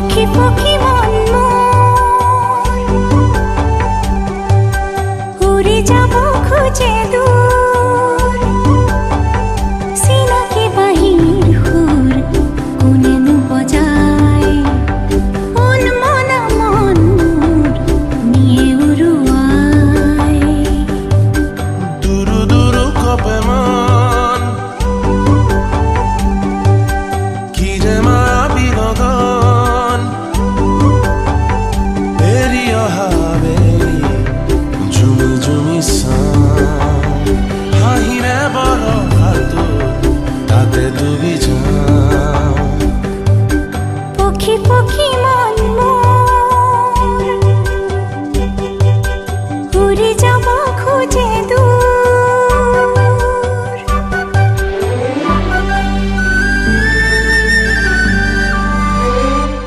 পক্ষী পক্ষী মন উড়ে যাব খুঁজে দূর সিনাকি বাহির হুর কোনেন বজায় মন মনা মন নিয়ে উড়ুয়ায় দুরু দুরু কপে মন কি যে মায়া বিনোদন এরি অহাবে জুমি জুমি সান হাহিরে বড় হাতু তাতে ডুবি যাও পক্ষী পক্ষী